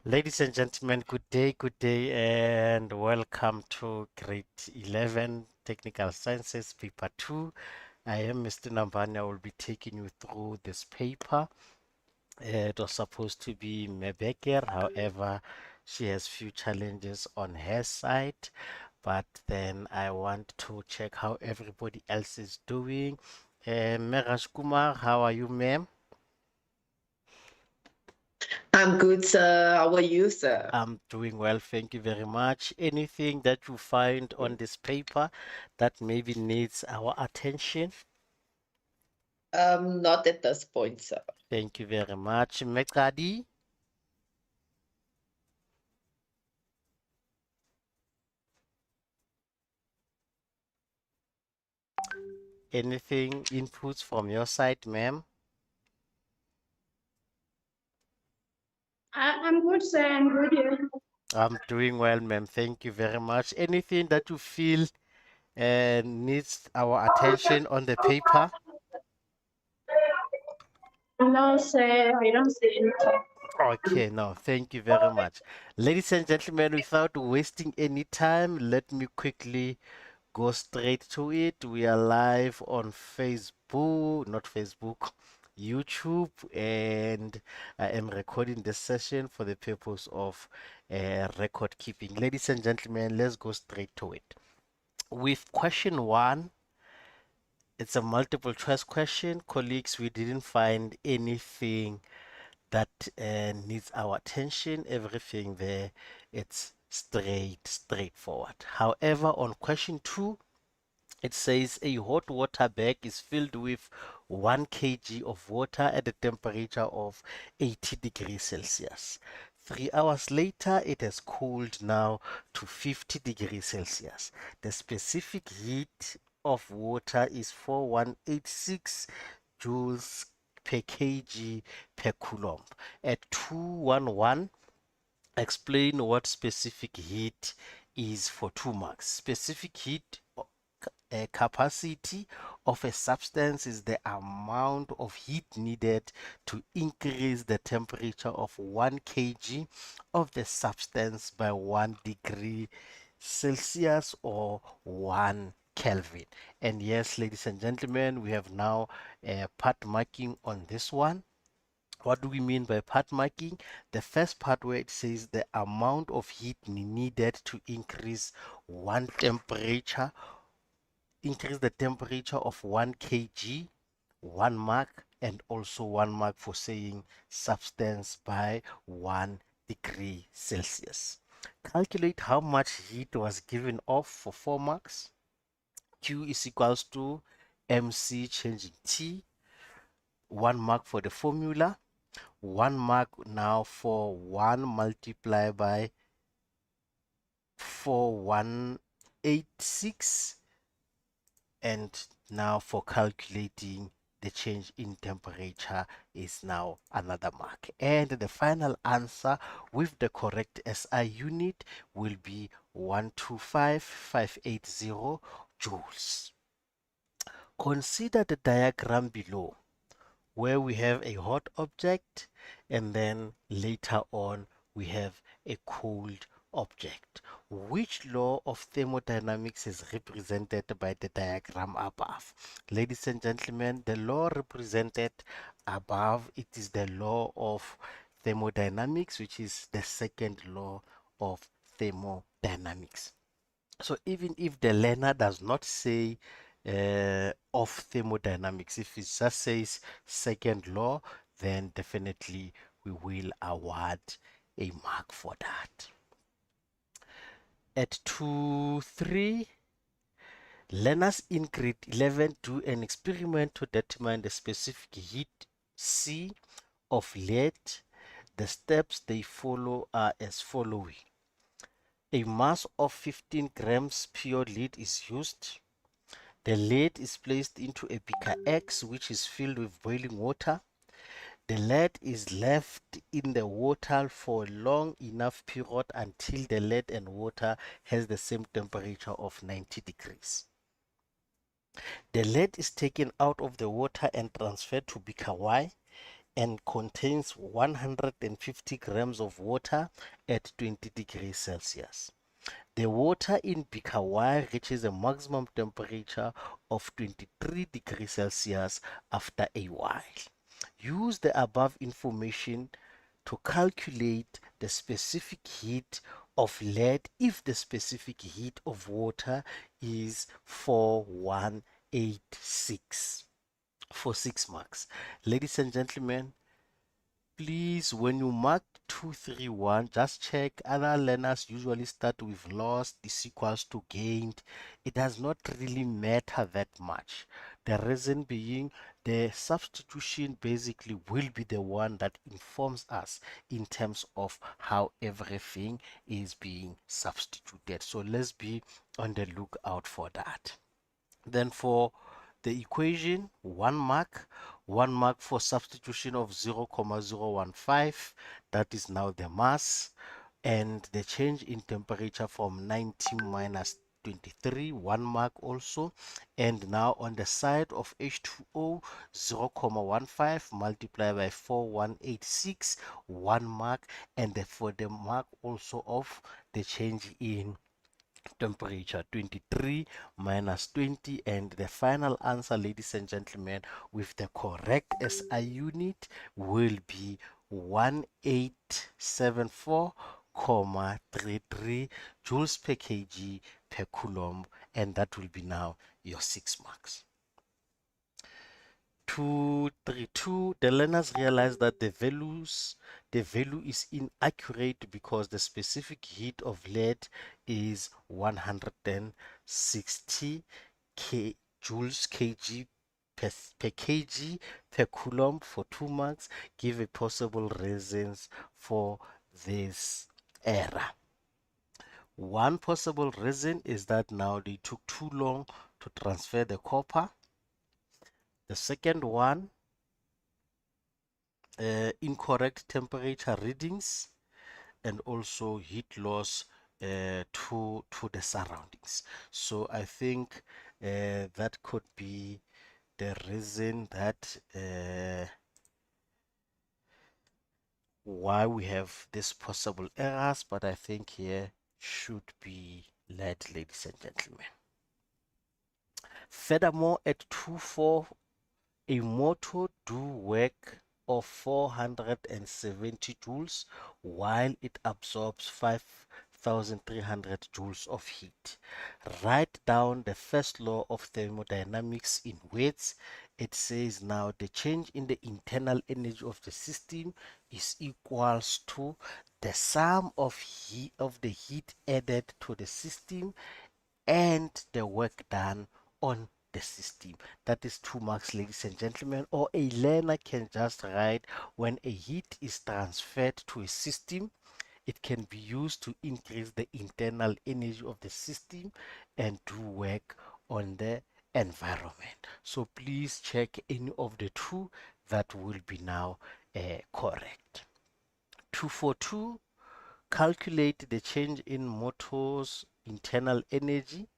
Ladies and gentlemen, good day, and welcome to Grade 11 Technical Sciences Paper 2. I am Mr. Nambani. I will be taking you through this paper. It was supposed to be Mebeker, however, she has few challenges on her side. But then I want to check how everybody else is doing. Mehraj Kumar, how are you, ma'am? I'm good, sir. How are you, sir? I'm doing well, thank you very much. Anything that you find on this paper that maybe needs our attention? Not at this point, sir. Thank you very much. Mekadi, anything inputs from your side, ma'am? I'm good, sir. I'm good here. I'm doing well, ma'am. Thank you very much. Anything that you feel needs our attention on the paper? No, sir. I don't see anything. Okay, no, thank you very much. Ladies and gentlemen, without wasting any time, let me quickly go straight to it. We are live on Facebook, not Facebook, YouTube, and I am recording this session for the purpose of record keeping. Ladies and gentlemen, let's go straight to it. With question one, it's a multiple choice question. Colleagues, we didn't find anything that needs our attention. Everything there, it's straightforward. However, on question two, it says a hot water bag is filled with 1 kg of water at a temperature of 80 degrees Celsius. 3 hours later, it has cooled now to 50 degrees Celsius. The specific heat of water is 4186 joules per kg per coulomb. At 211, explain what specific heat is for 2 marks. Specific heat capacity of a substance is the amount of heat needed to increase the temperature of 1 kg of the substance by 1 degree Celsius or 1 Kelvin. And yes, ladies and gentlemen, we have now part marking on this one. What do we mean by part marking? The first part where it says the amount of heat needed to increase the temperature of 1 kg, 1 mark, and also 1 mark for saying substance by 1 degree Celsius. Calculate how much heat was given off for 4 marks. Q is equals to MC changing T, 1 mark for the formula, 1 mark now for 1 multiplied by 4186, and now for calculating the change in temperature is now another mark. And the final answer with the correct SI unit will be 125580 joules. Consider the diagram below where we have a hot object and then later on we have a cold object. Which law of thermodynamics is represented by the diagram above? Ladies and gentlemen, the law represented above, it is the law of thermodynamics, which is the second law of thermodynamics. So even if the learner does not say of thermodynamics, if it just says second law, then definitely we will award a mark for that. At 2-3, learners in grade 11 do an experiment to determine the specific heat C of lead. The steps they follow are as following. A mass of 15 grams pure lead is used. The lead is placed into a beaker X, which is filled with boiling water. The lead is left in the water for a long enough period until the lead and water has the same temperature of 90 degrees. The lead is taken out of the water and transferred to beaker Y. and contains 150 grams of water at 20 degrees Celsius. The water in beaker Y reaches a maximum temperature of 23 degrees Celsius after a while. Use the above information to calculate the specific heat of lead if the specific heat of water is 4186 for 6 marks. Ladies and gentlemen, please, when you mark 231, just check. Other learners usually start with lost is equals to gained. It does not really matter that much. The reason being, the substitution basically will be the one that informs us in terms of how everything is being substituted. So let's be on the lookout for that. Then for the equation, 1 mark for substitution of 0,015, that is now the mass, and the change in temperature from 19 minus 23, 1 mark also. And now on the side of H2O, 0,15 multiplied by 4186, 1 mark, and for the mark also of the change in temperature, 23 minus 20, and the final answer, ladies and gentlemen, with the correct SI unit will be 1874,33 joules per kg per coulomb, and that will be now your 6 marks. 232, the learners realize that the value is inaccurate because the specific heat of lead is 160 joules kg per kg per coulomb for 2 marks. Give a possible reasons for this error. One possible reason is that now they took too long to transfer the copper. The second one, incorrect temperature readings, and also heat loss to the surroundings. So I think that could be the reason that why we have this possible errors, but I think here should be led, ladies and gentlemen. Furthermore, at 2.4, a motor do work of 470 joules while it absorbs 5,300 joules of heat. Write down the first law of thermodynamics in words. It says now the change in the internal energy of the system is equals to the sum of the heat added to the system and the work done on the system. That is 2 marks, ladies and gentlemen. Or a learner can just write, when a heat is transferred to a system, it can be used to increase the internal energy of the system and do work on the environment. So please check any of the two that will be now correct. 242, calculate the change in motor's internal energy.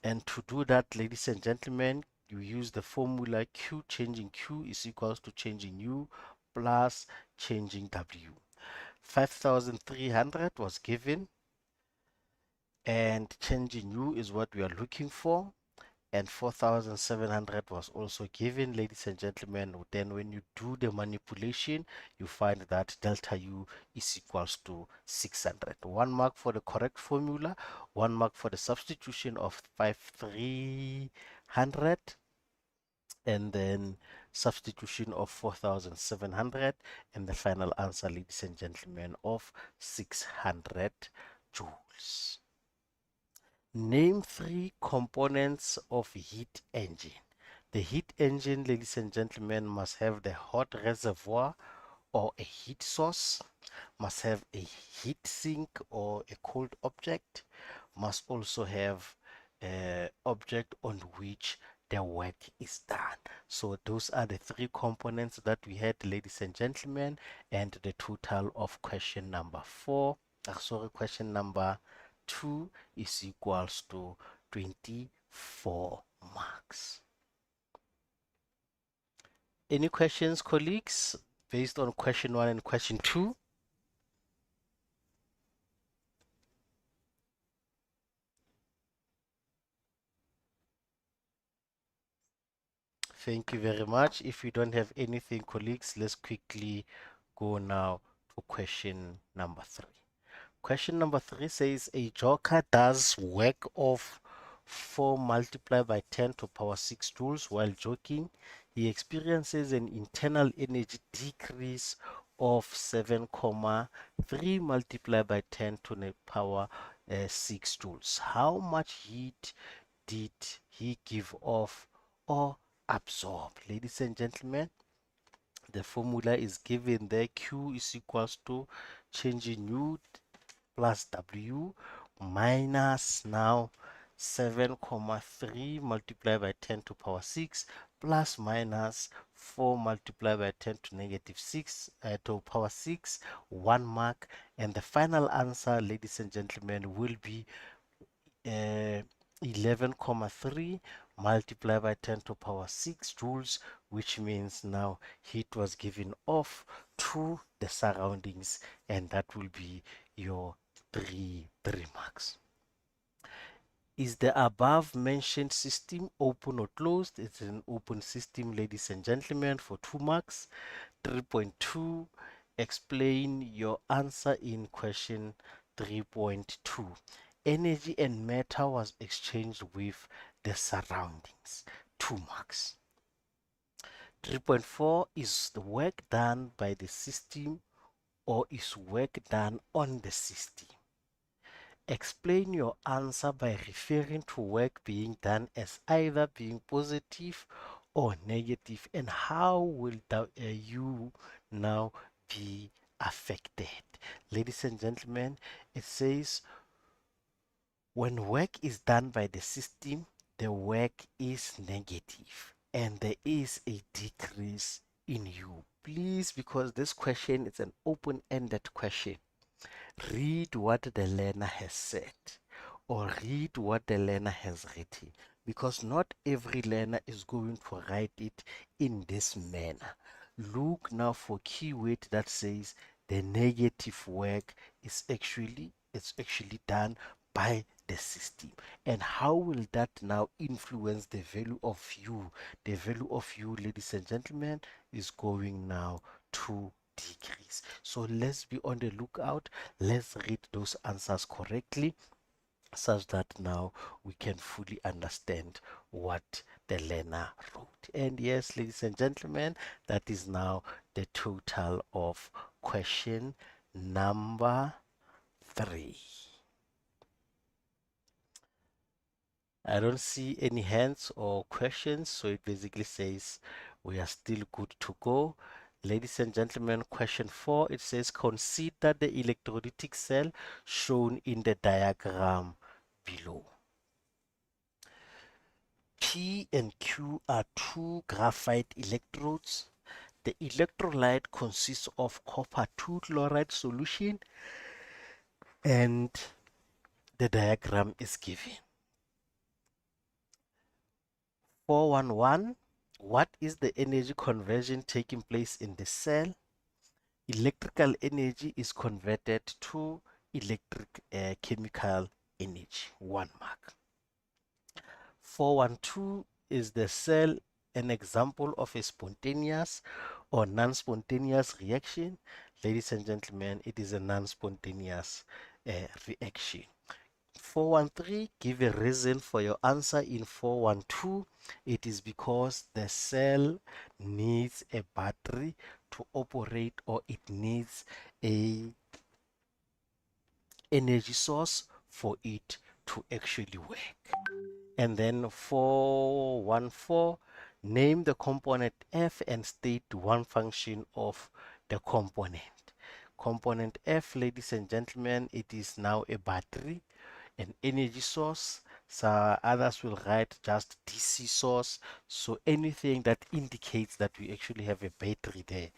And to do that, ladies and gentlemen, you use the formula Q. Changing Q is equals to changing U plus changing W. 5,300 was given, and changing U is what we are looking for. And 4,700 was also given, ladies and gentlemen. Then when you do the manipulation, you find that delta U is equals to 600. 1 mark for the correct formula, 1 mark for the substitution of 5,300, and then substitution of 4,700, and the final answer, ladies and gentlemen, of 600 joules. Name 3 components of heat engine. The heat engine, ladies and gentlemen, must have the hot reservoir or a heat source, must have a heat sink or a cold object, must also have an object on which the work is done. So those are the 3 components that we had, ladies and gentlemen, and the total of question number question number 2 is equals to 24 marks. Any questions, colleagues, based on question one and question two? Thank you very much. If you don't have anything, colleagues, let's quickly go now to question number three. Question number three says a joker does work of 4 multiplied by 10 to power 6 joules while joking. He experiences an internal energy decrease of 7,3 multiplied by 10 to the power 6 joules. How much heat did he give off or absorb? Ladies and gentlemen, the formula is given there. Q is equals to change in U plus W minus now 7,3 multiplied by 10 to power 6 plus minus 4 multiplied by 10 to negative 6 to power 6, 1 mark. And the final answer, ladies and gentlemen, will be 11,3 multiplied by 10 to power 6 joules, which means now heat was given off to the surroundings, and that will be your three marks. Is the above mentioned system open or closed? It's an open system, ladies and gentlemen, for 2 marks. 3.2, explain your answer in question 3.2. Energy and matter was exchanged with the surroundings. 2 marks. 3.4 is the work done by the system or is work done on the system. Explain your answer by referring to work being done as either being positive or negative, and how will you now be affected. Ladies and gentlemen, it says when work is done by the system, the work is negative and there is a decrease in you. Please, because this question is an open-ended question, read what the learner has said or read what the learner has written, because not every learner is going to write it in this manner. Look now for keyword that says the negative work is actually done by the system, and how will that now influence the value of you? The value of you, ladies and gentlemen, is going now to decrease. So let's be on the lookout. Let's read those answers correctly such that now we can fully understand what the learner wrote. And yes, ladies and gentlemen, that is now the total of question number 3. I don't see any hands or questions, so it basically says we are still good to go. Ladies and gentlemen, question 4, it says consider the electrolytic cell shown in the diagram below. P and Q are 2 graphite electrodes. The electrolyte consists of copper 2 chloride solution, and the diagram is given. 411, what is the energy conversion taking place in the cell? Electrical energy is converted to electric chemical energy. 1 mark. 412, is the cell an example of a spontaneous or non-spontaneous reaction? Ladies and gentlemen, it is a non-spontaneous reaction. 413, give a reason for your answer in 412. It is because the cell needs a battery to operate, or it needs a energy source for it to actually work. And then 414, name the component F and state one function of the component. Component F, ladies and gentlemen, it is now a battery, an energy source. So others will write just DC source. So anything that indicates that we actually have a battery there,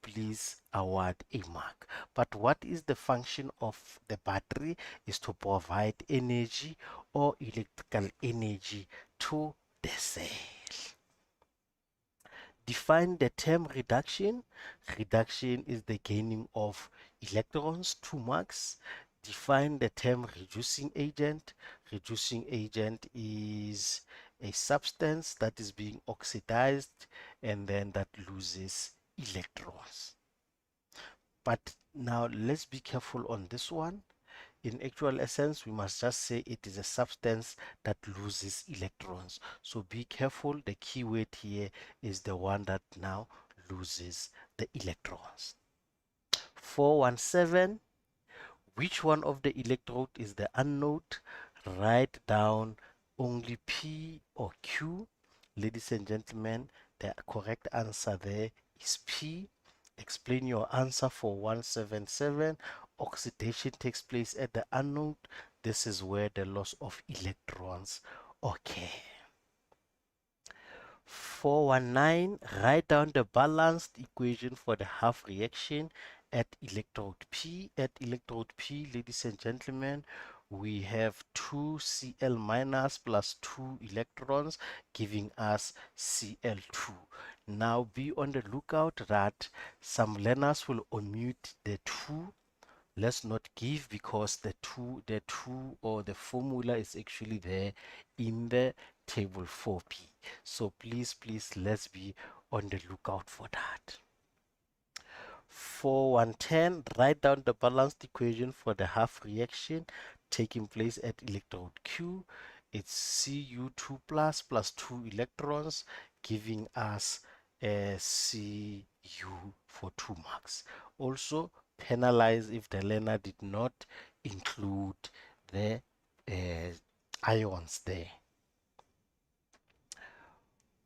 please award a mark. But what is the function of the battery? Is to provide energy or electrical energy to the cell. Define the term reduction. Reduction is the gaining of electrons, 2 marks. Define the term reducing agent. Reducing agent is a substance that is being oxidized and then that loses electrons. But now let's be careful on this one. In actual essence, we must just say it is a substance that loses electrons. So be careful. The key word here is the one that now loses the electrons. 417. Which one of the electrode is the anode? Write down only P or Q. Ladies and gentlemen, the correct answer there is P. Explain your answer for 177. Oxidation takes place at the anode. This is where the loss of electrons occur. 419, write down the balanced equation for the half reaction at electrode P. At electrode P, ladies and gentlemen, we have 2Cl minus plus 2 electrons giving us Cl2. Now be on the lookout that some learners will omit the 2. Let's not give because the two or the formula is actually there in the table 4p. So please let's be on the lookout for that. 4110, write down the balanced equation for the half reaction taking place at electrode Q. It's Cu2 plus 2 electrons giving us a Cu for 2 marks. Also penalize if the learner did not include the ions there.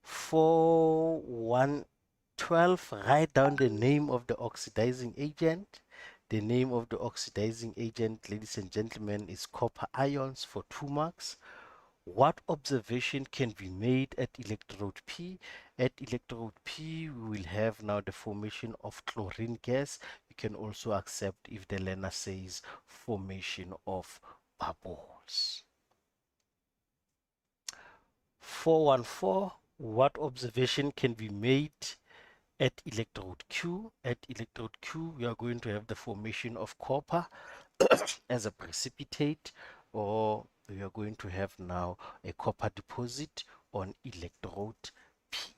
4112, write down the name of the oxidizing agent. The name of the oxidizing agent, ladies and gentlemen, is copper ions for 2 marks. What observation can be made at electrode P? At electrode P, we will have now the formation of chlorine gas. You can also accept if the learner says formation of bubbles. 414, what observation can be made at electrode Q? At electrode Q, we are going to have the formation of copper as a precipitate, or we are going to have now a copper deposit on electrode P.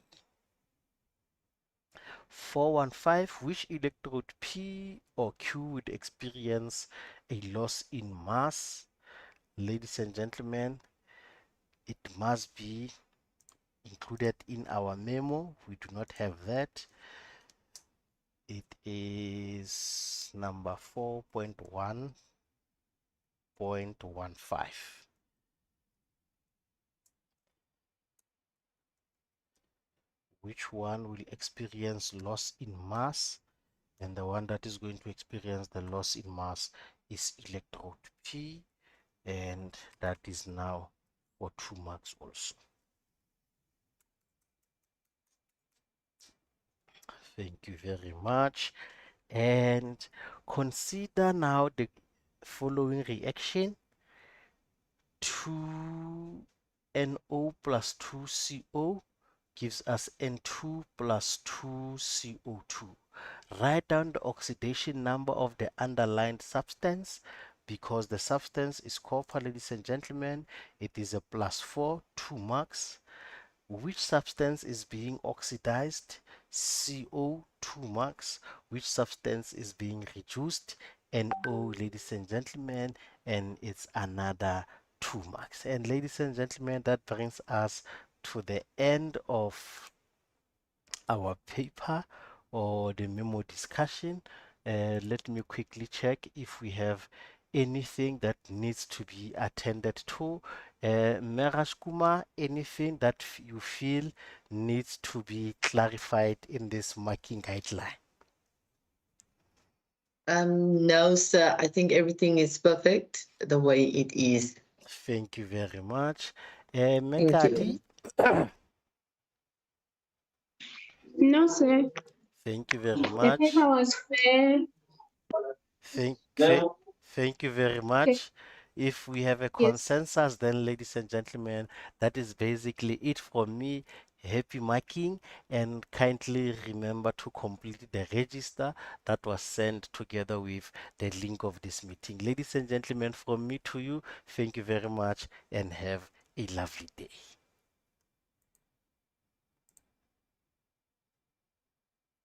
415, which electrode P or Q would experience a loss in mass? Ladies and gentlemen, it must be included in our memo. We do not have that. It is number 4.1.15. Which one will experience loss in mass? And the one that is going to experience the loss in mass is electrode P, and that is now for 2 marks also. Thank you very much. And consider now the following reaction. 2NO plus 2CO gives us N2 plus 2CO2. Write down the oxidation number of the underlined substance. Because the substance is copper, ladies and gentlemen, it is a +4, 2 marks. Which substance is being oxidized? CO, 2 marks. Which substance is being reduced? NO, ladies and gentlemen, and it's another 2 marks. And ladies and gentlemen, that brings us to the end of our paper or the memo discussion. Let me quickly check if we have anything that needs to be attended to. Meraj Kumar, anything that you feel needs to be clarified in this marking guideline? No, sir. I think everything is perfect the way it is. Thank you very much. Thank Mekadi, you. No, sir. thank you very The much. paper was fair. Thank, thank, thank you very Okay. much. If we have a Yes. consensus, then ladies and gentlemen, that is basically it from me. Happy marking, and kindly remember to complete the register that was sent together with the link of this meeting. Ladies and gentlemen, from me to you, thank you very much and have a lovely day.